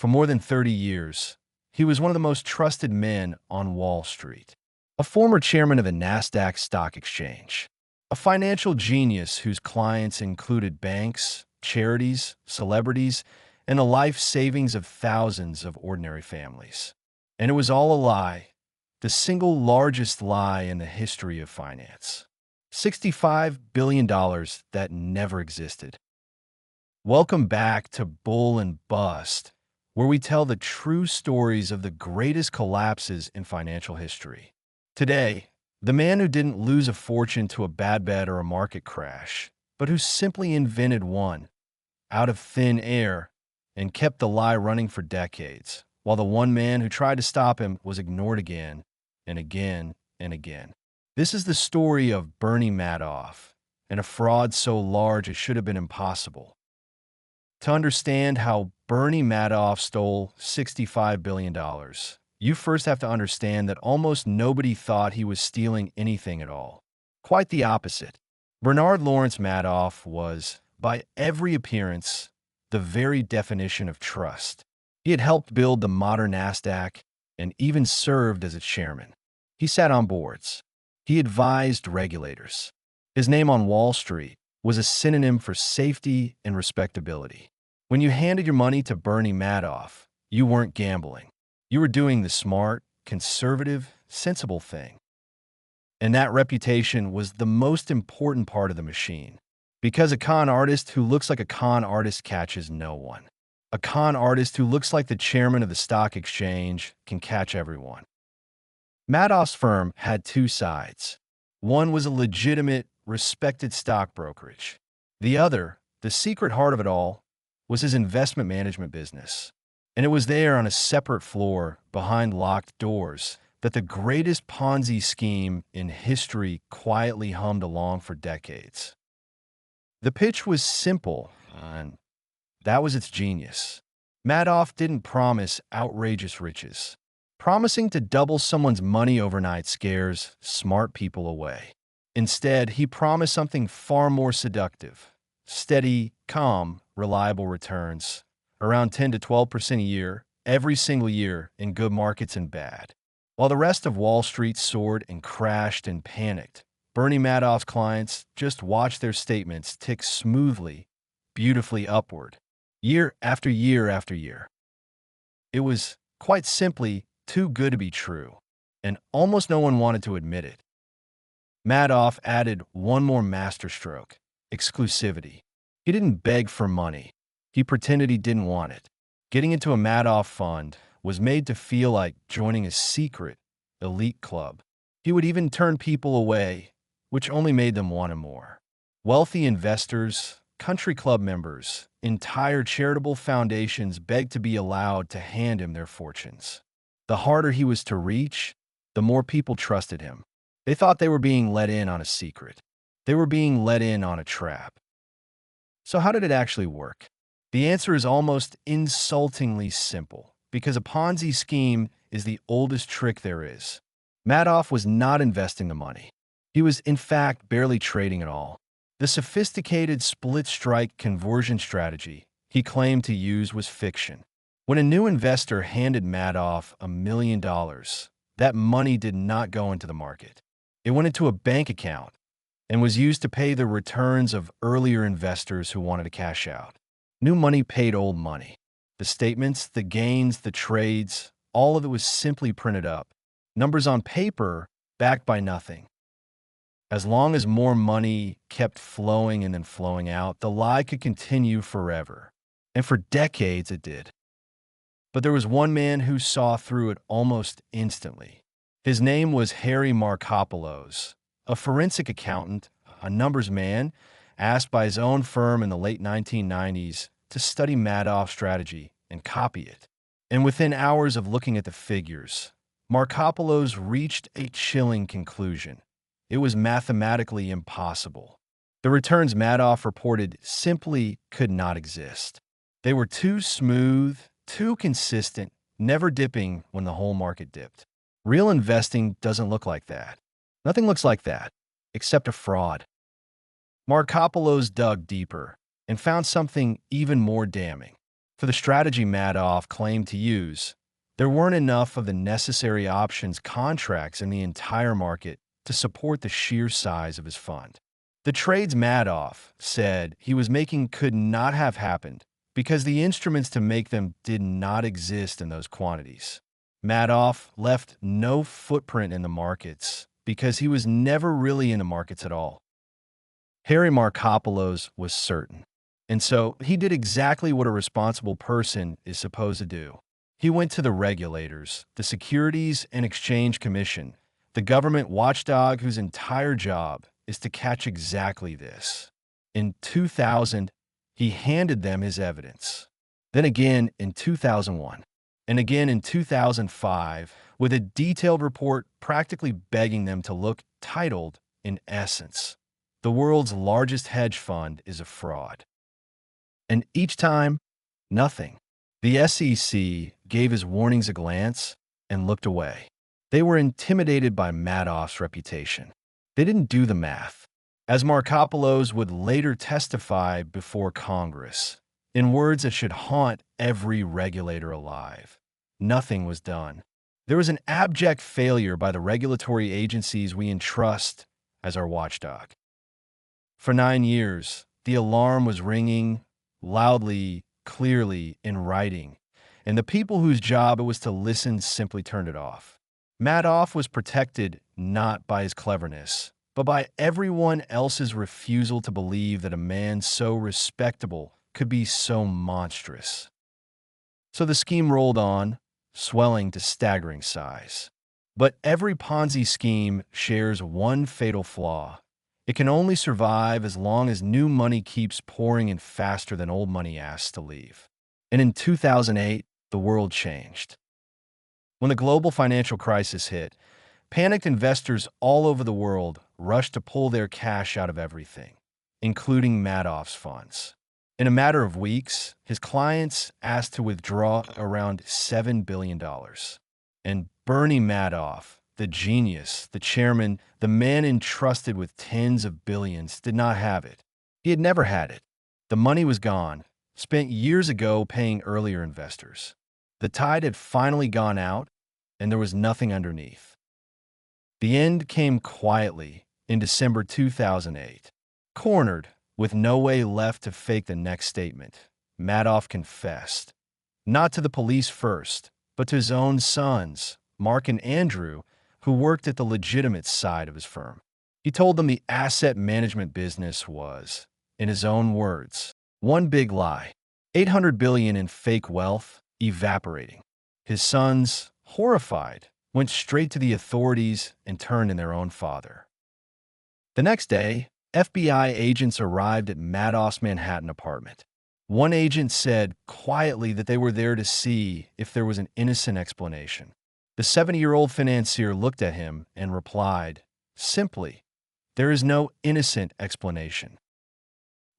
For more than 30 years, he was one of the most trusted men on Wall Street. A former chairman of the Nasdaq stock exchange. A financial genius whose clients included banks, charities, celebrities, and the life savings of thousands of ordinary families. And it was all a lie, the single largest lie in the history of finance. $65 billion that never existed. Welcome back to Bull and Bust, where we tell the true stories of the greatest collapses in financial history. Today, the man who didn't lose a fortune to a bad bet or a market crash, but who simply invented one, out of thin air, and kept the lie running for decades, while the one man who tried to stop him was ignored again and again and again. This is the story of Bernie Madoff, and a fraud so large it should have been impossible. To understand how Bernie Madoff stole $65 billion, you first have to understand that almost nobody thought he was stealing anything at all. Quite the opposite. Bernard Lawrence Madoff was, by every appearance, the very definition of trust. He had helped build the modern Nasdaq and even served as its chairman. He sat on boards. He advised regulators. His name on Wall Street was a synonym for safety and respectability. When you handed your money to Bernie Madoff, you weren't gambling. You were doing the smart, conservative, sensible thing. And that reputation was the most important part of the machine. Because a con artist who looks like a con artist catches no one. A con artist who looks like the chairman of the stock exchange can catch everyone. Madoff's firm had two sides. One was a legitimate, respected stock brokerage. The other, the secret heart of it all, was his investment management business. And it was there on a separate floor, behind locked doors, that the greatest Ponzi scheme in history quietly hummed along for decades. The pitch was simple, and that was its genius. Madoff didn't promise outrageous riches. Promising to double someone's money overnight scares smart people away. Instead, he promised something far more seductive. Steady, calm, reliable returns. Around 10 to 12% a year, every single year, in good markets and bad. While the rest of Wall Street soared and crashed and panicked, Bernie Madoff's clients just watched their statements tick smoothly, beautifully upward, year after year after year. It was, quite simply, too good to be true, and almost no one wanted to admit it. Madoff added one more masterstroke: exclusivity. He didn't beg for money. He pretended he didn't want it. Getting into a Madoff fund was made to feel like joining a secret, elite club. He would even turn people away, which only made them want him more. Wealthy investors, country club members, entire charitable foundations begged to be allowed to hand him their fortunes. The harder he was to reach, the more people trusted him. They thought they were being let in on a secret. They were being let in on a trap. So how did it actually work? The answer is almost insultingly simple, because a Ponzi scheme is the oldest trick there is. Madoff was not investing the money. He was, in fact, barely trading at all. The sophisticated split-strike conversion strategy he claimed to use was fiction. When a new investor handed Madoff $1 million, that money did not go into the market. It went into a bank account and was used to pay the returns of earlier investors who wanted to cash out. New money paid old money. The statements, the gains, the trades, all of it was simply printed up. Numbers on paper, backed by nothing. As long as more money kept flowing and then flowing out, the lie could continue forever. And for decades it did. But there was one man who saw through it almost instantly. His name was Markopolos, a forensic accountant, a numbers man, asked by his own firm in the late 1990s to study Madoff's strategy and copy it. And within hours of looking at the figures, Markopolos reached a chilling conclusion. It was mathematically impossible. The returns Madoff reported simply could not exist. They were too smooth, too consistent, never dipping when the whole market dipped. Real investing doesn't look like that. Nothing looks like that, except a fraud. Markopolos dug deeper and found something even more damning. For For the strategy Madoff claimed to use, there weren't enough of the necessary options contracts in the entire market to support the sheer size of his fund. The trades Madoff said he was making could not have happened because the instruments to make them did not exist in those quantities. Madoff left no footprint in the markets because he was never really in the markets at all. Harry Markopolos was certain, and so he did exactly what a responsible person is supposed to do. He went to the regulators, the Securities and Exchange Commission, the government watchdog whose entire job is to catch exactly this. In 2000, he handed them his evidence. Then again in 2001, and again in 2005, with a detailed report practically begging them to look, titled, in essence, "The world's largest hedge fund is a fraud." And each time, nothing. The SEC gave his warnings a glance and looked away. They were intimidated by Madoff's reputation. They didn't do the math. As Markopolos would later testify before Congress, in words that should haunt every regulator alive, nothing was done. There was an abject failure by the regulatory agencies we entrust as our watchdog. For 9 years, the alarm was ringing loudly, clearly, in writing, and the people whose job it was to listen simply turned it off. Madoff was protected not by his cleverness, but by everyone else's refusal to believe that a man so respectable could be so monstrous. So the scheme rolled on, swelling to staggering size. But every Ponzi scheme shares one fatal flaw. It can only survive as long as new money keeps pouring in faster than old money asks to leave. And in 2008, the world changed. When the global financial crisis hit, panicked investors all over the world rushed to pull their cash out of everything, including Madoff's funds. In a matter of weeks, his clients asked to withdraw around $7 billion. And Bernie Madoff, the genius, the chairman, the man entrusted with tens of billions, did not have it. He had never had it. The money was gone, spent years ago paying earlier investors. The tide had finally gone out, and there was nothing underneath. The end came quietly in December 2008. Cornered, with no way left to fake the next statement, Madoff confessed, not to the police first, but to his own sons, Mark and Andrew, who worked at the legitimate side of his firm. He told them the asset management business was, in his own words, one big lie, $800 billion in fake wealth evaporating. His sons, horrified, went straight to the authorities and turned on their own father. The next day, FBI agents arrived at Madoff's Manhattan apartment. One agent said quietly that they were there to see if there was an innocent explanation. The 70-year-old financier looked at him and replied, simply, "There is no innocent explanation."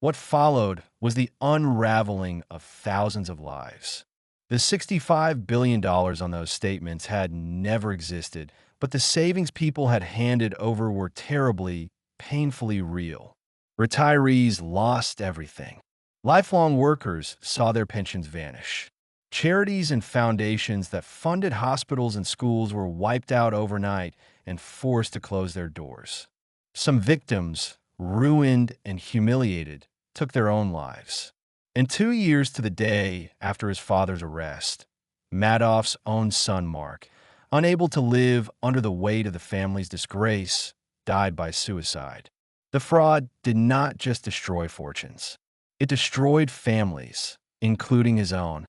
What followed was the unraveling of thousands of lives. The $65 billion on those statements had never existed, but the savings people had handed over were terribly, painfully real. Retirees lost everything. Lifelong workers saw their pensions vanish. Charities and foundations that funded hospitals and schools were wiped out overnight and forced to close their doors. Some victims, ruined and humiliated, took their own lives. And 2 years to the day after his father's arrest, Madoff's own son, Mark, unable to live under the weight of the family's disgrace, died by suicide. The fraud did not just destroy fortunes. It destroyed families, including his own.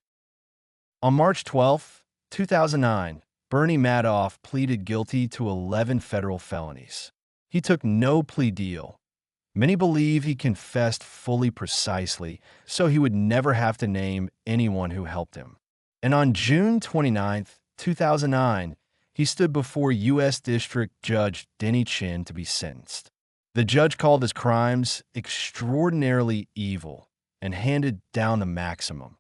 On March 12, 2009, Bernie Madoff pleaded guilty to 11 federal felonies. He took no plea deal. Many believe he confessed fully precisely, so he would never have to name anyone who helped him. And on June 29, 2009, he stood before U.S. District Judge Denny Chin to be sentenced. The judge called his crimes extraordinarily evil and handed down the maximum,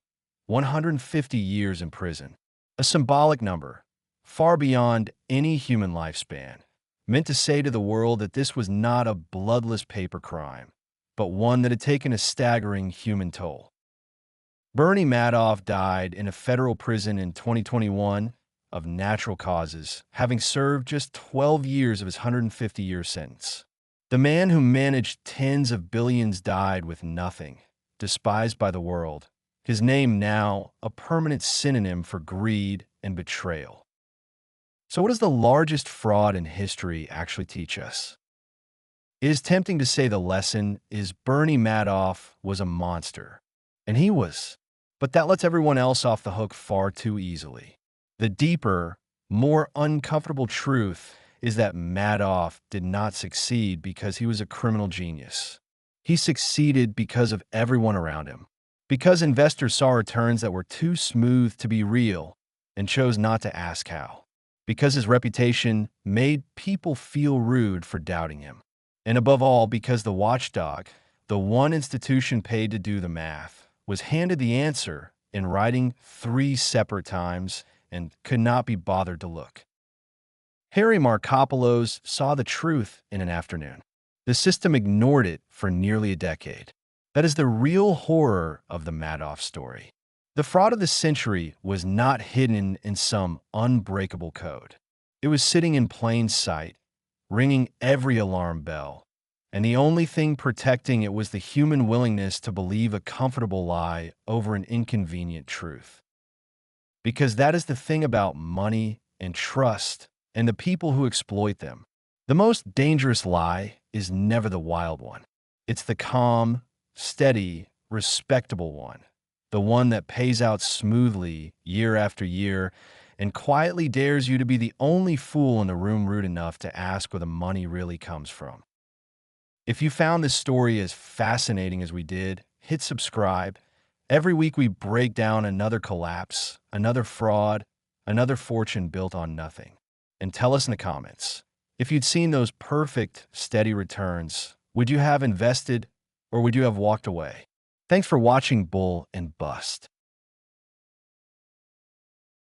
150 years in prison, a symbolic number, far beyond any human lifespan, meant to say to the world that this was not a bloodless paper crime, but one that had taken a staggering human toll. Bernie Madoff died in a federal prison in 2021 of natural causes, having served just 12 years of his 150-year sentence. The man who managed tens of billions died with nothing, despised by the world, his name now a permanent synonym for greed and betrayal. So what does the largest fraud in history actually teach us? It is tempting to say the lesson is Bernie Madoff was a monster. And he was. But that lets everyone else off the hook far too easily. The deeper, more uncomfortable truth is that Madoff did not succeed because he was a criminal genius. He succeeded because of everyone around him. Because investors saw returns that were too smooth to be real and chose not to ask how. Because his reputation made people feel rude for doubting him. And above all, because the watchdog, the one institution paid to do the math, was handed the answer in writing 3 separate times and could not be bothered to look. Harry Markopolos saw the truth in an afternoon. The system ignored it for nearly a decade. That is the real horror of the Madoff story. The fraud of the century was not hidden in some unbreakable code. It was sitting in plain sight, ringing every alarm bell, and the only thing protecting it was the human willingness to believe a comfortable lie over an inconvenient truth. Because that is the thing about money and trust and the people who exploit them. The most dangerous lie is never the wild one. It's the calm, steady, respectable one. The one that pays out smoothly year after year and quietly dares you to be the only fool in the room rude enough to ask where the money really comes from. If you found this story as fascinating as we did, hit subscribe. Every week we break down another collapse, another fraud, another fortune built on nothing. And tell us in the comments, if you'd seen those perfect, steady returns, would you have invested or would you have walked away? Thanks for watching Bull and Bust.